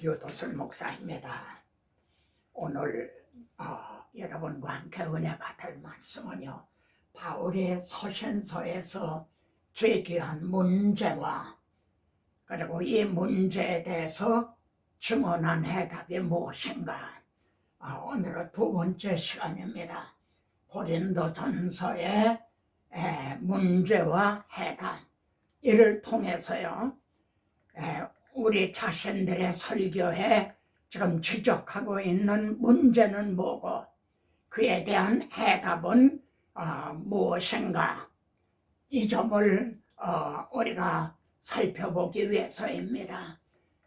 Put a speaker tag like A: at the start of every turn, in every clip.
A: 유도술 목사입니다. 오늘 여러분과 함께 은혜 받을 말씀은요, 바울의 서신서에서 제기한 문제와 그리고 이 문제에 대해서 증언한 해답이 무엇인가, 오늘은 두 번째 시간입니다. 고린도전서의 문제와 해답, 이를 통해서요, 우리 자신들의 설교에 지금 지적하고 있는 문제는 뭐고 그에 대한 해답은 무엇인가, 이 점을 우리가 살펴보기 위해서입니다.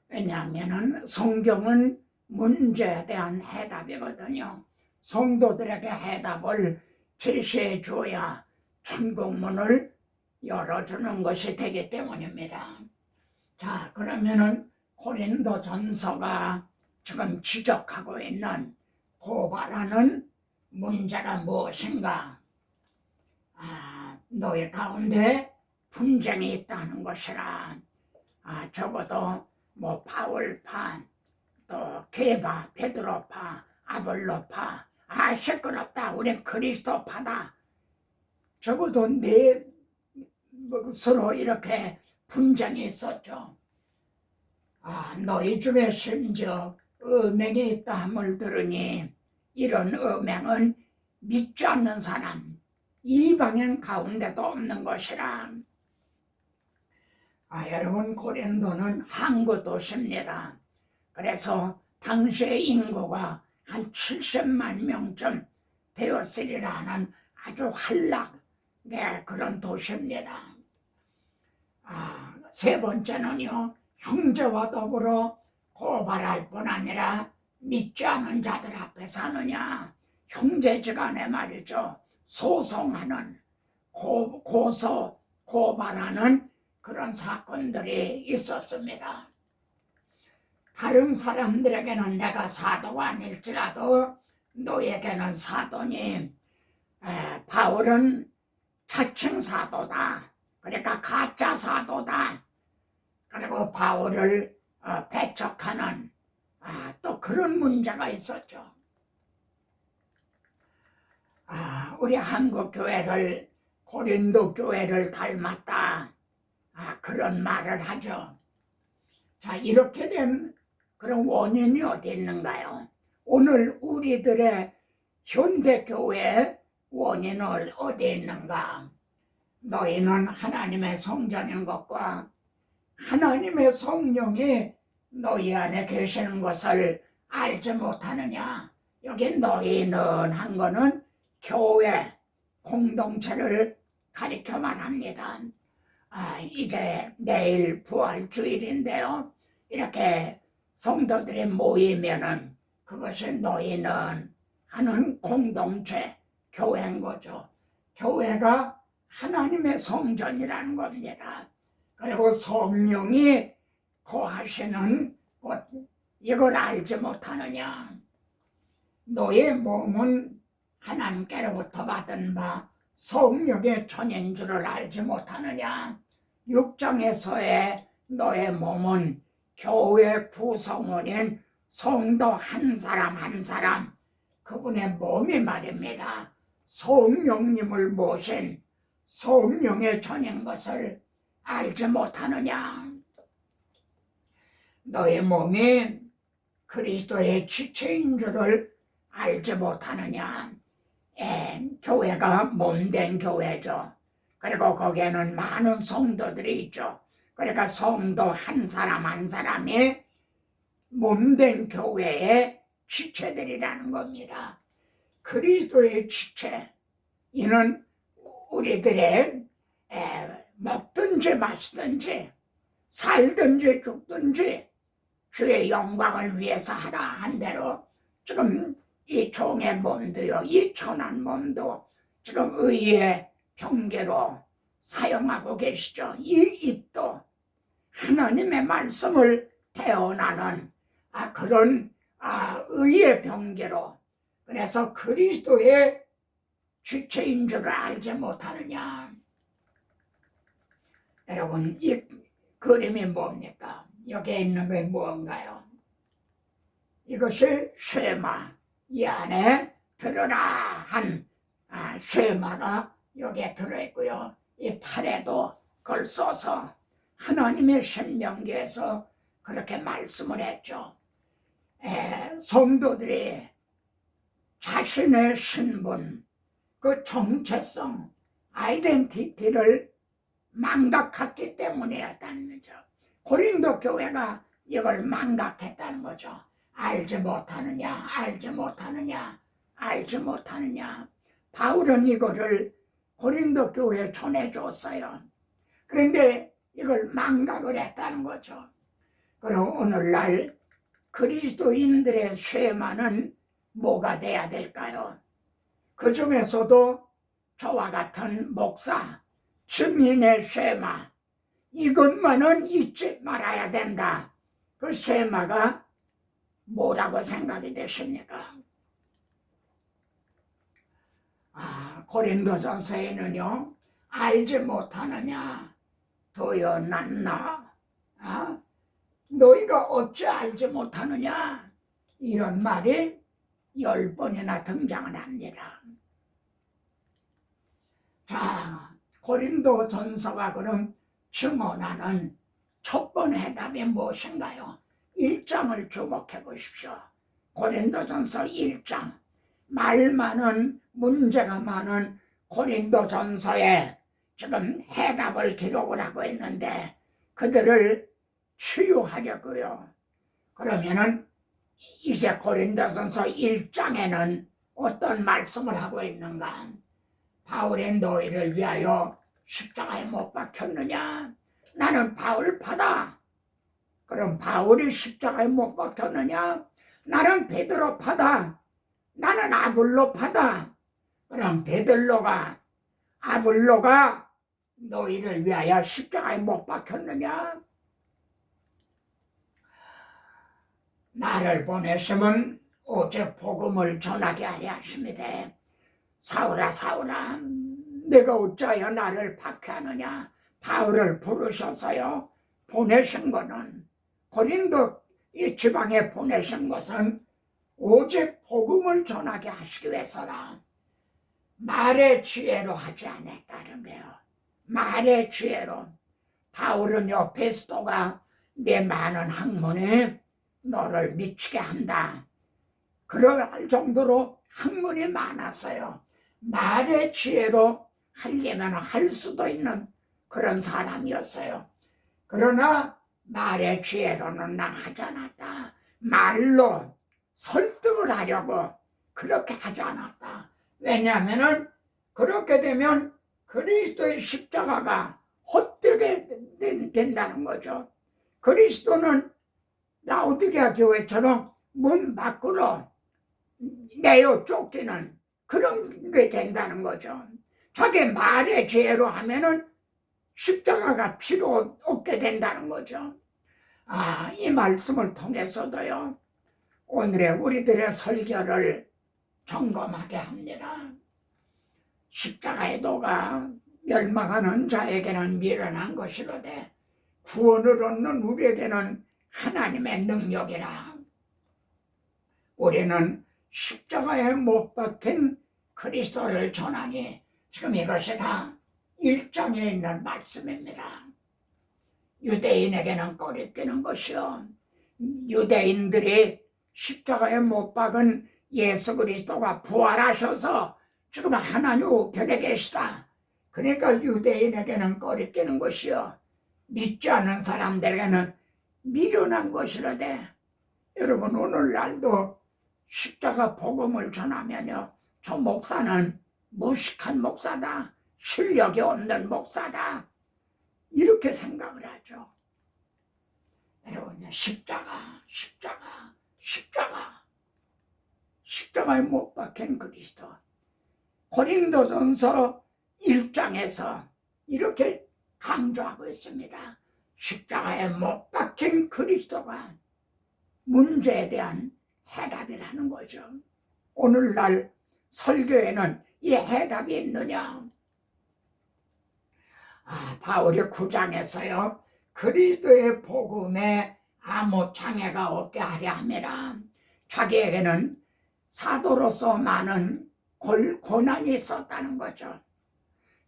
A: 왜냐하면 성경은 문제에 대한 해답이거든요. 성도들에게 해답을 제시해 줘야 천국문을 열어주는 것이 되기 때문입니다. 자, 그러면은 고린도전서가 지금 지적하고 있는 고발하는 문제가 무엇인가? 너희 가운데 분쟁이 있다는 것이라. 적어도 뭐 바울파, 또 게바, 베드로파, 아볼로파, 시끄럽다, 우린 그리스도파다. 적어도 서로 이렇게 분쟁이 있었죠. 너희 중에 심지어 음행이 있다 함을 들으니 이런 음행은 믿지 않는 사람, 이방인 가운데도 없는 것이라. 여러분, 고린도는 항구 도시입니다. 그래서 당시의 인구가 한 70만 명쯤 되었으리라는 아주 한락의 그런 도시입니다. 세 번째는요, 형제와 더불어 고발할 뿐 아니라 믿지 않은 자들 앞에서 하느냐, 형제지간에 말이죠, 소송하는, 고발하는 그런 사건들이 있었습니다. 다른 사람들에게는 내가 사도가 아닐지라도 너에게는 사도니, 바울은 자칭 사도다, 그러니까 가짜 사도다, 그리고 바울을 배척하는 또 그런 문제가 있었죠. 우리 한국 교회를 고린도 교회를 닮았다, 그런 말을 하죠. 자, 이렇게 된 그런 원인이 어디 있는가요? 오늘 우리들의 현대 교회의 원인은 어디 있는가? 너희는 하나님의 성전인 것과 하나님의 성령이 너희 안에 계시는 것을 알지 못하느냐? 여기 너희는 한 거는 교회, 공동체를 가리켜 말합니다. 이제 내일 부활주일인데요, 이렇게 성도들이 모이면은 그것이 너희는 하는 공동체, 교회인 거죠. 교회가 하나님의 성전이라는 겁니다. 그리고 성령이 거하시는 곳, 이걸 알지 못하느냐? 너의 몸은 하나님께로부터 받은 바 성령의 전인 줄을 알지 못하느냐? 6장에서의 너의 몸은 교회 구성원인 성도 한 사람 한 사람, 그분의 몸이 말입니다. 성령님을 모신 성령의 전인 것을 알지 못하느냐? 너의 몸이 그리스도의 지체인 줄을 알지 못하느냐? 교회가 몸된 교회죠. 그리고 거기에는 많은 성도들이 있죠. 그러니까 성도 한 사람 한 사람이 몸된 교회의 지체들이라는 겁니다. 그리스도의 지체, 이는 우리들의 먹든지 마시든지 살든지 죽든지 주의 영광을 위해서 하라 한 대로 지금 이 종의 몸도요, 이 천한 몸도 지금 의의 병계로 사용하고 계시죠. 이 입도 하나님의 말씀을 태어나는 그런 의의 병계로, 그래서 그리스도의 주체인 줄을 알지 못하느냐? 여러분, 이 그림이 뭡니까? 여기에 있는 게 무언가요? 이것이 쇠마, 이 안에 들어라 한 쇠마가 여기에 들어있고요. 이 팔에도 그걸 써서 하나님의 신명기에서 그렇게 말씀을 했죠. 성도들이 자신의 신분, 그 정체성, 아이덴티티를 망각했기 때문이었다는 거죠. 고린도 교회가 이걸 망각했다는 거죠. 알지 못하느냐, 알지 못하느냐, 알지 못하느냐. 바울은 이거를 고린도 교회에 전해줬어요. 그런데 이걸 망각을 했다는 거죠. 그럼 오늘날 그리스도인들의 쇠마는 뭐가 돼야 될까요? 그 중에서도 저와 같은 목사, 증인의 쇠마, 이것만은 잊지 말아야 된다. 그 쇠마가 뭐라고 생각이 되십니까? 고린도전서에는요, 알지 못하느냐, 도여 낫나, 너희가 어찌 알지 못하느냐, 이런 말이 10번이나 등장을 합니다. 자, 고린도전서가 그럼 증언하는 첫 번째 해답이 무엇인가요? 1장을 주목해 보십시오. 고린도전서 1장. 말 많은, 문제가 많은 고린도전서에 지금 해답을 기록을 하고 있는데 그들을 치유하려고요. 그러면은 이제 고린도전서 1장에는 어떤 말씀을 하고 있는가? 바울의 너희를 위하여 십자가에 못 박혔느냐? 나는 바울파다. 그럼 바울이 십자가에 못 박혔느냐? 나는 베드로파다. 나는 아볼로파다. 그럼 아볼로가 너희를 위하여 십자가에 못 박혔느냐? 나를 보내심은 오직 복음을 전하게 하려 하십니다. 사울아 사울아, 내가 어찌하여 나를 박해하느냐? 바울을 부르셔서요 보내신 거는, 고린도 이 지방에 보내신 것은 오직 복음을 전하게 하시기 위해서라. 말의 지혜로 하지 않았다는 거예요. 말의 지혜로. 바울은요, 베스도가 내 많은 학문이 너를 미치게 한다, 그럴 정도로 학문이 많았어요. 말의 지혜로 하려면 할 수도 있는 그런 사람이었어요. 그러나 말의 지혜로는 난 하지 않았다. 말로 설득을 하려고 그렇게 하지 않았다. 왜냐하면 그렇게 되면 그리스도의 십자가가 헛되게 된다는 거죠. 그리스도는 라오디게아 교회처럼 문 밖으로 내어 쫓기는 그런 게 된다는 거죠. 자기 말의 지혜로 하면은 십자가가 필요 없게 된다는 거죠. 이 말씀을 통해서도요, 오늘의 우리들의 설교를 점검하게 합니다. 십자가의 도가 멸망하는 자에게는 미련한 것이로되 구원을 얻는 우리에게는 하나님의 능력이라. 우리는 십자가에 못 박힌 그리스도를 전하니, 지금 이것이 다 1장에 있는 말씀입니다. 유대인에게는 꺼리끼는 것이요, 유대인들이 십자가에 못 박은 예수 그리스도가 부활하셔서 지금 하나님 우편에 계시다. 그러니까 유대인에게는 꺼리끼는 것이요, 믿지 않는 사람들에게는 미련한 것이라되, 여러분 오늘날도 십자가 복음을 전하면요, 저 목사는 무식한 목사다, 실력이 없는 목사다, 이렇게 생각을 하죠. 여러분, 십자가에 못 박힌 그리스도. 고린도전서 1장에서 이렇게 강조하고 있습니다. 십자가에 못 박힌 그리스도가 문제에 대한 해답이라는 거죠. 오늘날 설교에는 이 해답이 있느냐? 바울이 9장에서요, 그리스도의 복음에 아무 장애가 없게 하려 함이라. 자기에게는 사도로서 많은 고난이 있었다는 거죠.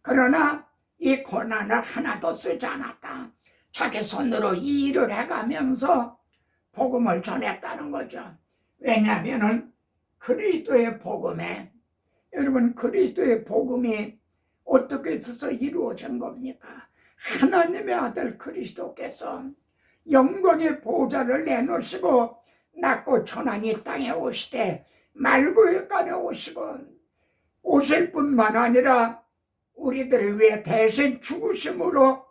A: 그러나 이 고난을 하나도 쓰지 않았다. 자기 손으로 이 일을 해가면서 복음을 전했다는 거죠. 왜냐하면 그리스도의 복음에, 여러분, 그리스도의 복음이 어떻게 있어서 이루어진 겁니까? 하나님의 아들 그리스도께서 영광의 보좌를 내놓으시고 낮고 천한 이 땅에 오시되 말구역간에 오시고 오실 뿐만 아니라 우리들을 위해 대신 죽으심으로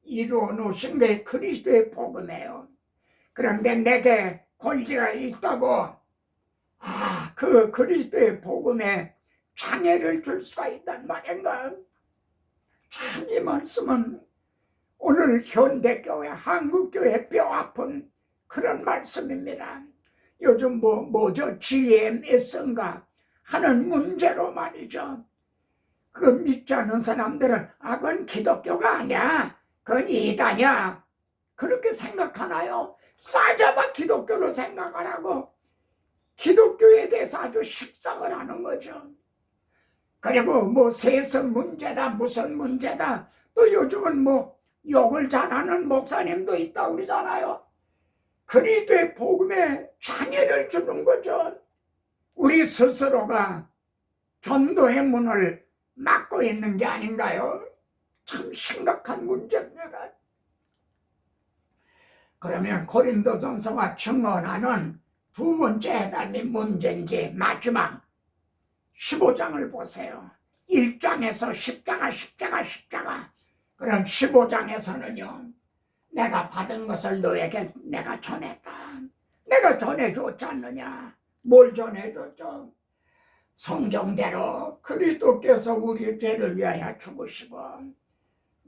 A: 이루어 놓으신 게 그리스도의 복음이에요. 그런데 내게 권리가 있다고 그 그리스도의 복음에 장애를 줄 수가 있단 말인가? 참 이 말씀은 오늘 현대교회, 한국교회 뼈아픈 그런 말씀입니다. 요즘 뭐죠? GMS인가 하는 문제로 말이죠. 그 믿지 않는 사람들은 그건 기독교가 아니야, 그건 이단이야, 그렇게 생각하나요? 싸잡아 기독교로 생각하라고 기독교에 대해서 아주 식상을 하는 거죠. 그리고 세습 문제다, 무슨 문제다, 또 요즘은 욕을 잘하는 목사님도 있다고 그러잖아요. 그리스도의 복음에 장애를 주는 거죠. 우리 스스로가 전도의 문을 막고 있는 게 아닌가요? 참 심각한 문제입니다. 그러면 고린도전서가 증언하는 두 번째 해답이 문제인지 마지막 15장을 보세요. 1장에서 십자가. 그럼 15장에서는요. 내가 받은 것을 너에게 내가 전했다. 내가 전해줬지 않느냐? 뭘 전해줬죠? 성경대로 그리스도께서 우리 죄를 위하여 죽으시고,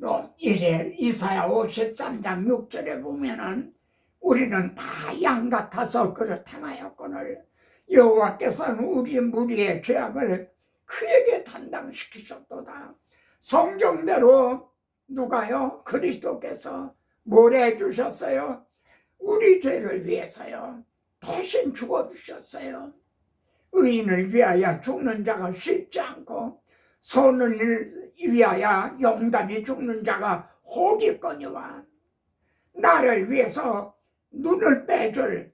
A: 또 이제 이사야 53장 6절에 보면은 우리는 다 양 같아서 그릇 행하였거늘 여호와께서는 우리 무리의 죄악을 그에게 담당시키셨도다. 성경대로 누가요? 그리스도께서 뭘 해주셨어요? 우리 죄를 위해서요. 대신 죽어주셨어요. 의인을 위하여 죽는 자가 쉽지 않고 선을 위하여 용감히 죽는 자가 혹이거니와, 나를 위해서 눈을 빼줄,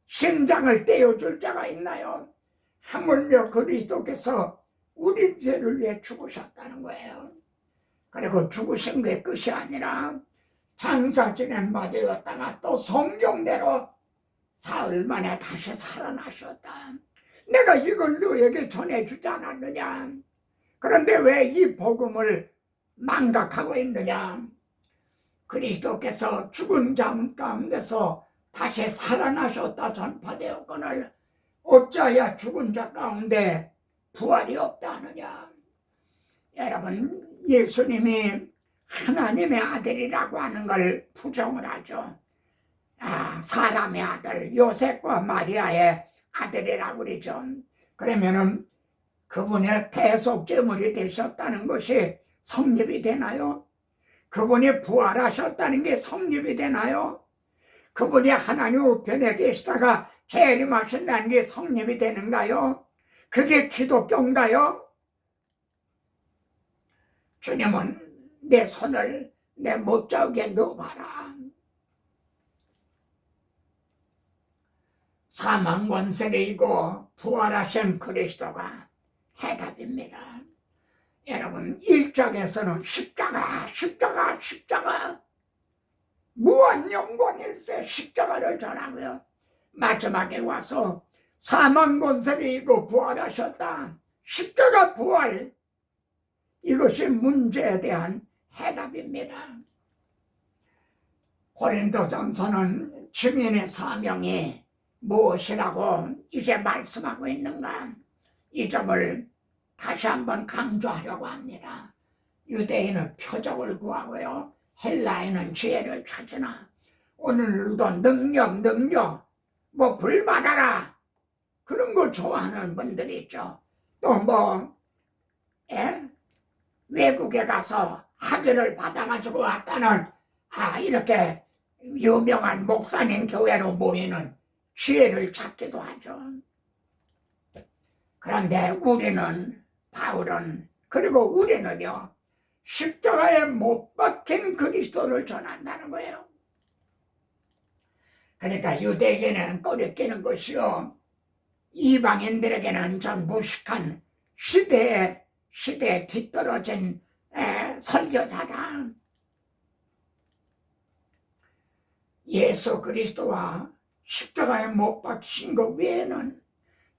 A: 심장을 떼어줄 자가 있나요? 하물며 그리스도께서 우리 죄를 위해 죽으셨다는 거예요. 그리고 죽으신 게 끝이 아니라 장사 지낸 바 되었다가 또 성경대로 사흘 만에 다시 살아나셨다. 내가 이걸 너에게 전해주지 않았느냐? 그런데 왜 이 복음을 망각하고 있느냐? 그리스도께서 죽은 자 가운데서 다시 살아나셨다 전파되었거늘 어찌하여 죽은 자 가운데 부활이 없다 하느냐? 여러분, 예수님이 하나님의 아들이라고 하는 걸 부정을 하죠. 사람의 아들, 요셉과 마리아의 아들이라고 그러죠. 그러면은 그분의 대속제물이 되셨다는 것이 성립이 되나요? 그분이 부활하셨다는 게 성립이 되나요? 그분이 하나님 우편에 계시다가 재림하신다는 게 성립이 되는가요? 그게 기독교인가요? 주님은 내 손을 내 못자국에 넣어봐라. 사망 권세를 이고 부활하신 그리스도가 해답입니다. 여러분, 1장에서는 십자가 무한 영광일세 십자가를 전하고요. 마지막에 와서 사망 권세를 이고 부활하셨다. 십자가 부활, 이것이 문제에 대한 해답입니다. 고린도전서는 증인의 사명이 무엇이라고 이제 말씀하고 있는가? 이 점을 다시 한번 강조하려고 합니다. 유대인은 표적을 구하고요, 헬라인은 지혜를 찾으나 오늘도 능력 불 받아라 그런 거 좋아하는 분들이 있죠. 또 외국에 가서 학위를 받아가지고 왔다는 이렇게 유명한 목사님 교회로 모이는 지혜를 찾기도 하죠. 그런데 바울은 그리고 우리는요, 십자가에 못 박힌 그리스도를 전한다는 거예요. 그러니까 유대에게는 꺼리끼는 것이요, 이방인들에게는 전 무식한 시대에 뒤떨어진 설교자다. 예수 그리스도와 십자가에 못 박힌 것 외에는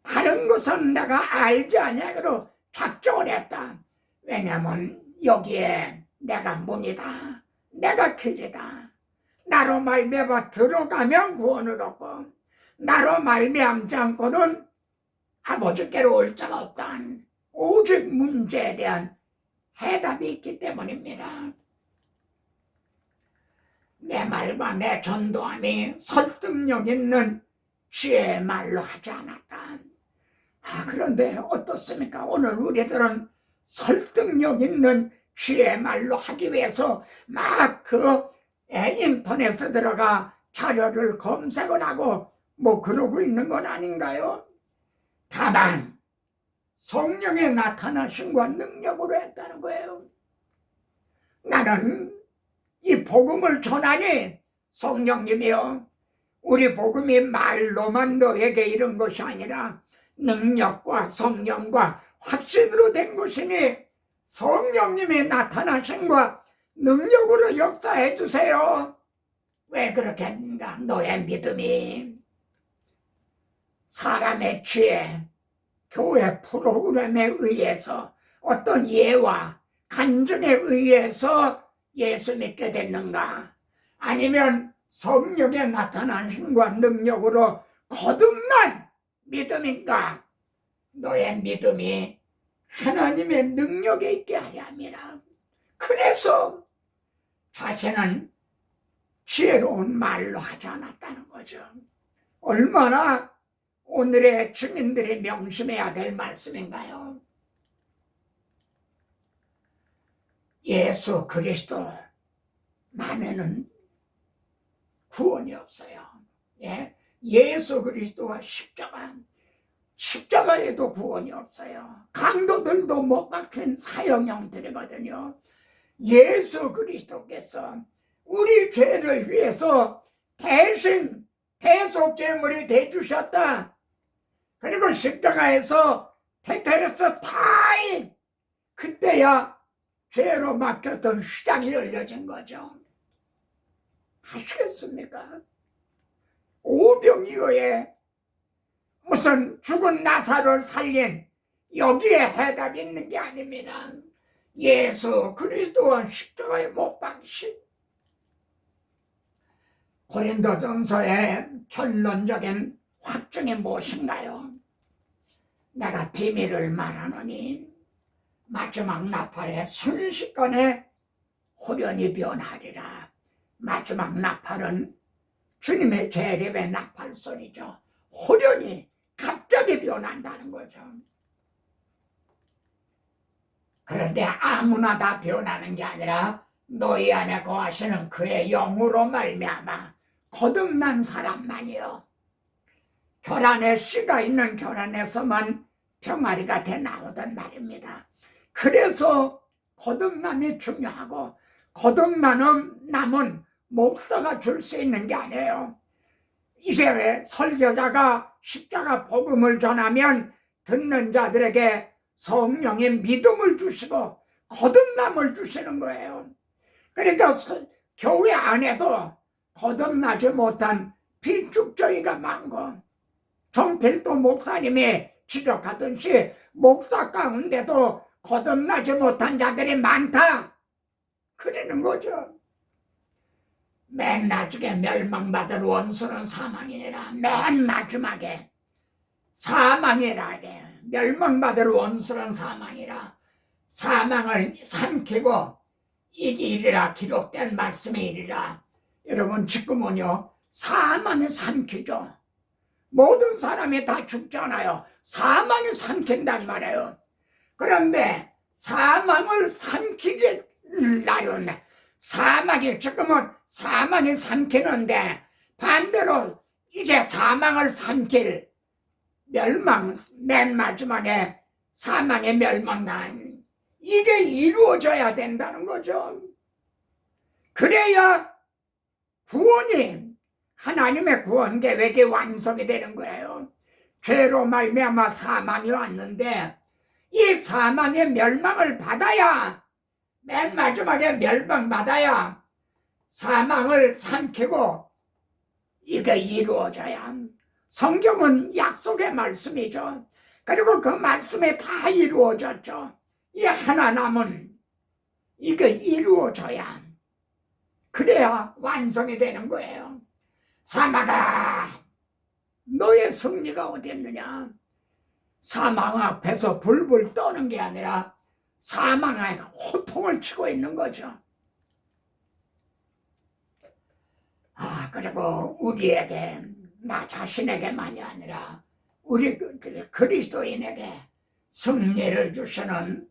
A: 다른 것은 내가 알지 아니하기로 작정을 했다. 왜냐하면 여기에 내가 문이다, 내가 길이다. 나로 말미암아 들어가면 구원을 얻고 나로 말미암지 않고는 아버지께로 올 자가 없다. 오직 문제에 대한 해답이 있기 때문입니다. 내 말과 내 전도함이 설득력 있는 지혜의 말로 하지 않았다. 그런데 어떻습니까? 오늘 우리들은 설득력 있는 지혜의 말로 하기 위해서 막 인터넷에 들어가 자료를 검색을 하고 그러고 있는 건 아닌가요? 다만 성령의 나타나심과 능력으로 했다는 거예요. 나는 이 복음을 전하니 성령님이요, 우리 복음이 말로만 너에게 이른 것이 아니라 능력과 성령과 확신으로 된 것이니 성령님의 나타나심과 능력으로 역사해 주세요. 왜 그렇게 합니까? 너의 믿음이 사람의 지혜, 교회 프로그램에 의해서 어떤 예와 간증에 의해서 예수 믿게 됐는가? 아니면 성령의 나타나심과 능력으로 거듭난 믿음인가? 너의 믿음이 하나님의 능력에 있게 하려 합니다. 그래서 자신은 지혜로운 말로 하지 않았다는 거죠. 얼마나 오늘의 주민들이 명심해야 될 말씀인가요? 예수 그리스도만에는 구원이 없어요. 예수 그리스도와 십자가에도 구원이 없어요. 강도들도 못 박힌 사형형들이거든요. 예수 그리스도께서 우리 죄를 위해서 대신 대속제물이 되주셨다. 그리고 십자가에서 테테레스 타임, 그때야 죄로 막혔던 시장이 열려진 거죠. 아시겠습니까? 오병이어에 무슨 죽은 나사로를 살린 여기에 해답이 있는 게 아닙니다. 예수 그리스도와 십자가에 못 박힌. 고린도전서의 결론적인 확증이 무엇인가요? 내가 비밀을 말하노니 마지막 나팔에 순식간에 호련히 변하리라. 마지막 나팔은 주님의 재림의 나팔 소리죠. 호련히 갑자기 변한다는 거죠. 그런데 아무나 다 변하는 게 아니라 너희 안에 거하시는 그의 영으로 말미암아 거듭난 사람만이요, 결안에 씨가 있는 결안에서만 병아리가 돼 나오던 말입니다. 그래서 거듭남이 중요하고, 거듭남은 목사가 줄 수 있는 게 아니에요. 이제 왜 설교자가 십자가 복음을 전하면 듣는 자들에게 성령의 믿음을 주시고 거듭남을 주시는 거예요. 그러니까 교회 안에도 거듭나지 못한 빈축저희가 많고, 정필도 목사님이 지적하듯이 목사 가운데도 거듭나지 못한 자들이 많다, 그러는 거죠. 맨 나중에 멸망받을 원수는 사망이라. 맨 마지막에 사망이라. 멸망받을 원수는 사망이라. 사망을 삼키고 이기리라 기록된 말씀이 이리라. 여러분, 지금은요 사망을 삼키죠. 모든 사람이 다 죽잖아요. 사망을 삼킨단 말이에요. 그런데 사망을 삼키려면 지금은 사망이 삼키는데 반대로 이제 사망을 삼킬 멸망, 맨 마지막에 사망의 멸망난, 이게 이루어져야 된다는 거죠. 그래야 구원이, 하나님의 구원 계획이 완성이 되는 거예요. 죄로 말미암아 사망이 왔는데 이 사망의 멸망을 받아야, 맨 마지막에 멸망받아야 사망을 삼키고 이게 이루어져야. 성경은 약속의 말씀이죠. 그리고 그 말씀이 다 이루어졌죠. 이 하나 남은 이게 이루어져야, 그래야 완성이 되는 거예요. 사망아, 너의 승리가 어디 있느냐? 사망 앞에서 불불 떠는 게 아니라 사망에 호통을 치고 있는 거죠. 그리고 우리에게, 나 자신에게만이 아니라 우리 그리스도인에게 승리를 주시는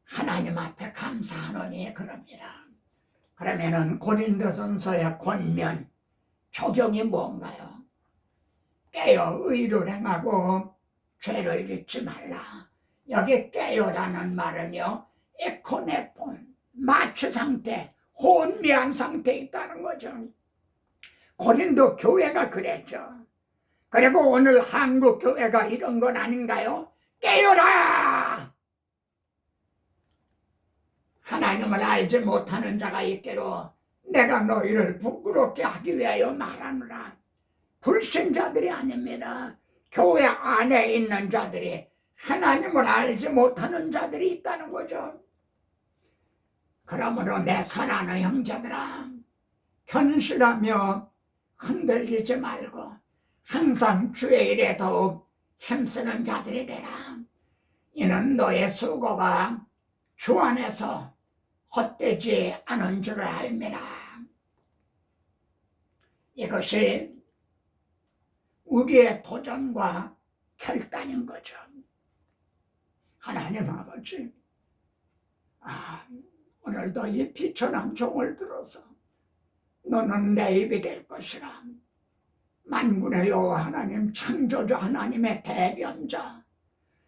A: 하나님 앞에 감사하노니 그럽니다. 그러면은 고린도전서의 권면 적용이 뭔가요? 깨어 의를 행하고 죄를 짓지 말라. 여기 깨어라는 말은요, 에코네폰, 마취 상태, 혼미한 상태에 있다는 거죠. 고린도 교회가 그랬죠. 그리고 오늘 한국 교회가 이런 건 아닌가요? 깨어라! 하나님을 알지 못하는 자가 있기로 내가 너희를 부끄럽게 하기 위하여 말하노라. 불신자들이 아닙니다. 교회 안에 있는 자들이, 하나님을 알지 못하는 자들이 있다는 거죠. 그러므로 내 사랑하는 형제들아, 현실하며 흔들리지 말고 항상 주의 일에 더욱 힘쓰는 자들이 되라. 이는 너의 수고가 주 안에서 헛되지 않은 줄을 알미라. 이것이 우리의 도전과 결단인 거죠. 하나님 아버지, 오늘도 이 비천한 종을 들어서 너는 내 입이 될 것이라. 만군의 여호와 하나님, 창조주 하나님의 대변자,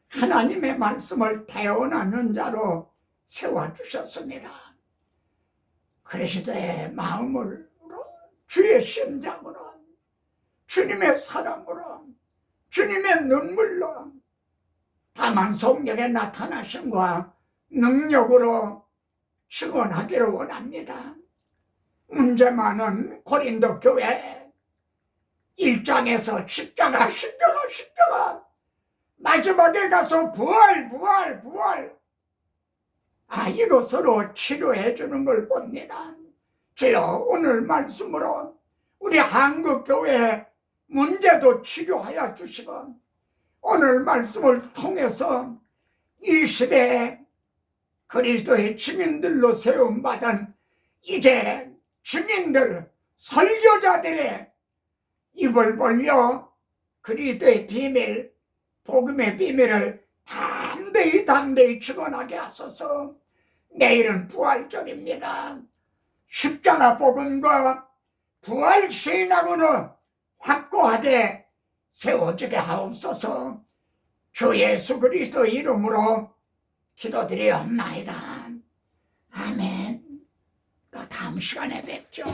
A: 하나님의 말씀을 태어나는 자로 세워주셨습니다. 그리스도의 마음으로, 주의 심장으로, 주님의 사랑으로, 주님의 눈물로, 다만 성령의 나타나심과 능력으로 증언하기를 원합니다. 문제 많은 고린도 교회 1장에서 십자가 마지막에 가서 부활 이것으로 치료해 주는 걸 봅니다. 주여, 오늘 말씀으로 우리 한국교회의 문제도 치료하여 주시고, 오늘 말씀을 통해서 이 시대에 그리스도의 증인들로 세움받은 이제 증인들, 설교자들의 입을 벌려 그리스도의 비밀, 복음의 비밀을 담대히 증언하게 하소서. 내일은 부활절입니다. 십자가 복음과 부활 시인하고는 확고하게 세워지게 하옵소서. 주 예수 그리스도 이름으로 기도드리옵나이다. 아멘. 또 다음 시간에 뵙죠.